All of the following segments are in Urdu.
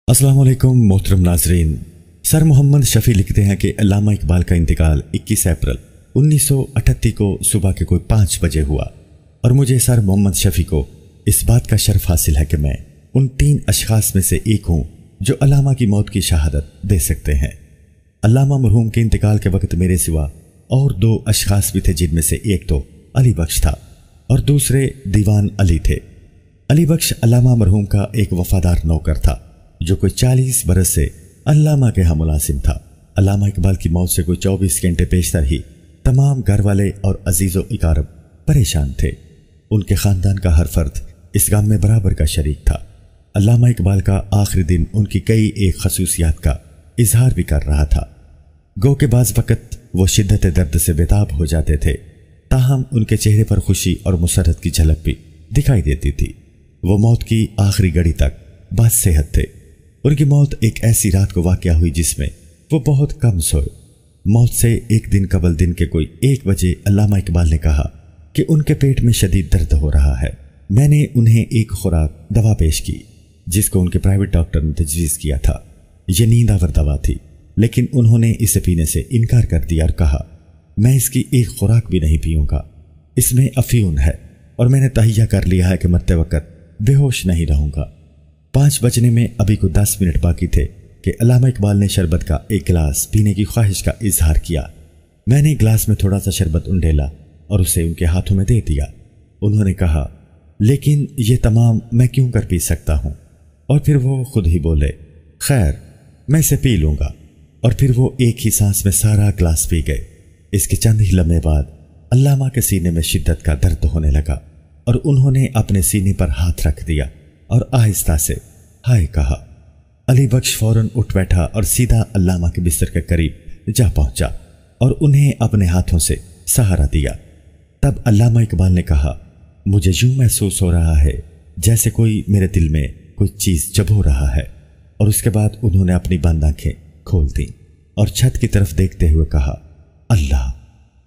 السلام علیکم محترم ناظرین۔ سر محمد شفیع لکھتے ہیں کہ علامہ اقبال کا انتقال 21 اپریل 1938 کو صبح کے کوئی 5 بجے ہوا، اور مجھے سر محمد شفیع کو اس بات کا شرف حاصل ہے کہ میں ان 3 اشخاص میں سے ایک ہوں جو علامہ کی موت کی شہادت دے سکتے ہیں۔ علامہ مرحوم کے انتقال کے وقت میرے سوا اور 2 اشخاص بھی تھے، جن میں سے ایک تو علی بخش تھا اور دوسرے دیوان علی تھے۔ علی بخش علامہ مرحوم کا ایک وفادار نوکر تھا جو کوئی 40 برس سے علامہ کے ہاں ملازم تھا۔ علامہ اقبال کی موت سے کوئی 24 گھنٹے پیشتر ہی تمام گھر والے اور عزیز و اقارب پریشان تھے۔ ان کے خاندان کا ہر فرد اس غم میں برابر کا شریک تھا۔ علامہ اقبال کا آخری دن ان کی کئی ایک خصوصیات کا اظہار بھی کر رہا تھا۔ گو کہ بعض وقت وہ شدت درد سے بےتاب ہو جاتے تھے، تاہم ان کے چہرے پر خوشی اور مسرت کی جھلک بھی دکھائی دیتی تھی۔ وہ موت کی آخری گھڑی تک باصحت تھے۔ ان کی موت ایک ایسی رات کو واقع ہوئی جس میں وہ بہت کم سوئے۔ موت سے ایک دن قبل دن کے کوئی 1 بجے علامہ اقبال نے کہا کہ ان کے پیٹ میں شدید درد ہو رہا ہے۔ میں نے انہیں ایک خوراک دوا پیش کی جس کو ان کے پرائیویٹ ڈاکٹر نے تجویز کیا تھا۔ یہ نیند آور دوا تھی، لیکن انہوں نے اسے پینے سے انکار کر دیا اور کہا میں اس کی ایک خوراک بھی نہیں پیوں گا، اس میں افیون ہے اور میں نے تہیہ کر لیا ہے کہ مرتے وقت بے ہوش نہیں رہوں گا۔ 5 بجنے میں ابھی کو 10 منٹ باقی تھے کہ علامہ اقبال نے شربت کا ایک گلاس پینے کی خواہش کا اظہار کیا۔ میں نے گلاس میں تھوڑا سا شربت انڈیلا اور اسے ان کے ہاتھوں میں دے دیا۔ انہوں نے کہا لیکن یہ تمام میں کیوں کر پی سکتا ہوں؟ اور پھر وہ خود ہی بولے خیر میں اسے پی لوں گا، اور پھر وہ ایک ہی سانس میں سارا گلاس پی گئے۔ اس کے چند ہی لمحے بعد علامہ کے سینے میں شدت کا درد ہونے لگا اور انہوں نے اپنے سینے پر ہاتھ رکھ دیا اور آہستہ سے ہائے کہا۔ علی بخش فوراً اٹھ بیٹھا اور سیدھا علامہ کے بستر کے قریب جا پہنچا اور انہیں اپنے ہاتھوں سے سہارا دیا۔ تب علامہ اقبال نے کہا مجھے یوں محسوس ہو رہا ہے جیسے کوئی میرے دل میں کوئی چیز چبھو رہا ہے، اور اس کے بعد انہوں نے اپنی بند آنکھیں کھول دیں اور چھت کی طرف دیکھتے ہوئے کہا اللہ،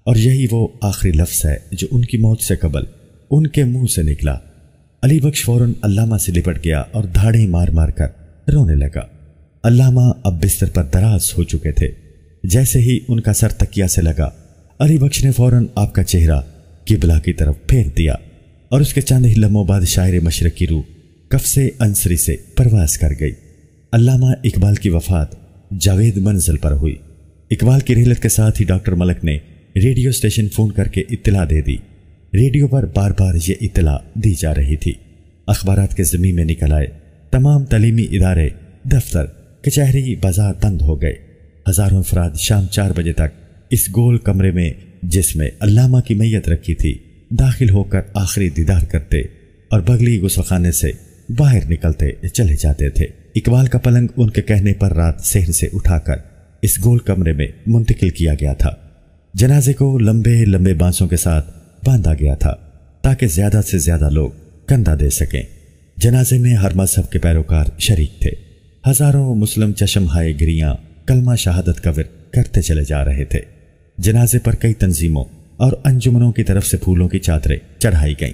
اور یہی وہ آخری لفظ ہے جو ان کی موت سے قبل ان کے منہ سے نکلا۔ علی بخش فوراً علامہ سے لپٹ گیا اور دھاڑیں مار مار کر رونے لگا۔ علامہ اب بستر پر دراز ہو چکے تھے۔ جیسے ہی ان کا سر تکیہ سے لگا، علی بخش نے فوراً آپ کا چہرہ قبلہ کی طرف پھیر دیا اور اس کے چند ہی لمحوں بعد شاعر مشرق کی روح قفس انصری سے پرواز کر گئی۔ علامہ اقبال کی وفات جاوید منزل پر ہوئی۔ اقبال کی رحلت کے ساتھ ہی ڈاکٹر ملک نے ریڈیو اسٹیشن فون کر کے اطلاع دے دی۔ ریڈیو پر بار بار یہ اطلاع دی جا رہی تھی۔ اخبارات کے زمین میں نکل آئے۔ تمام تعلیمی ادارے، دفتر، کچہری، بازار بند ہو گئے۔ ہزاروں افراد شام 4 بجے تک اس گول کمرے میں جس میں علامہ کی میت رکھی تھی داخل ہو کر آخری دیدار کرتے اور بغلی غسل خانے سے باہر نکلتے چلے جاتے تھے۔ اقبال کا پلنگ ان کے کہنے پر رات سحر سے اٹھا کر اس گول کمرے میں منتقل کیا گیا تھا۔ جنازے کو لمبے لمبے بانسوں کے ساتھ باندھا گیا تھا تاکہ زیادہ سے زیادہ لوگ کندھا دے سکیں۔ جنازے میں ہر مذہب کے پیروکار شریک تھے۔ ہزاروں مسلم چشم ہائے گریاں کلمہ شہادت کا ورد کرتے چلے جا رہے تھے۔ جنازے پر کئی تنظیموں اور انجمنوں کی طرف سے پھولوں کی چادریں چڑھائی گئیں۔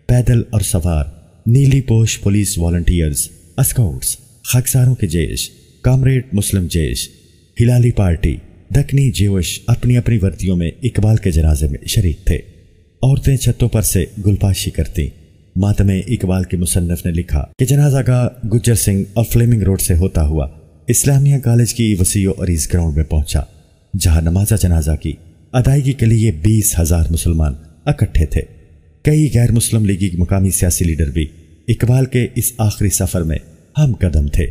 پیدل اور سوار، نیلی پوش پولیس والنٹیئرز، اسکاؤٹس، خاکساروں کے جیش، کامریڈ مسلم جیش، ہلالی پارٹی، دکنی جیوش اپنی اپنی وردیوں میں اقبال کے جنازے میں شریک تھے۔ عورتیں چھتوں پر سے گلپاشی کرتی۔ ماتم اقبال کے مصنف نے لکھا کہ جنازہ گاہ گجر سنگھ اور فلیمنگ روڈ سے ہوتا ہوا اسلامیہ کالج کی وسیع و عریض گراؤنڈ میں پہنچا، جہاں نماز جنازہ کی ادائیگی کے لیے 20,000 مسلمان اکٹھے تھے۔ کئی غیر مسلم لیگی مقامی سیاسی لیڈر بھی اقبال کے اس آخری سفر میں ہم قدم تھے۔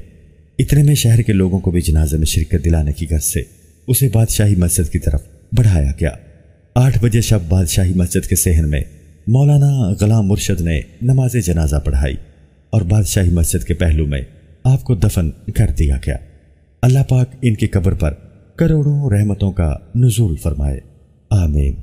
اتنے میں شہر کے لوگوں کو بھی جنازے میں شرکت دلانے کی غرض سے اسے بادشاہی مسجد کی طرف بڑھایا گیا۔ 8 بجے شب بادشاہی مسجد کے صحن میں مولانا غلام مرشد نے نماز جنازہ پڑھائی اور بادشاہی مسجد کے پہلو میں آپ کو دفن کر دیا گیا۔ اللہ پاک ان کی قبر پر کروڑوں رحمتوں کا نزول فرمائے، آمین۔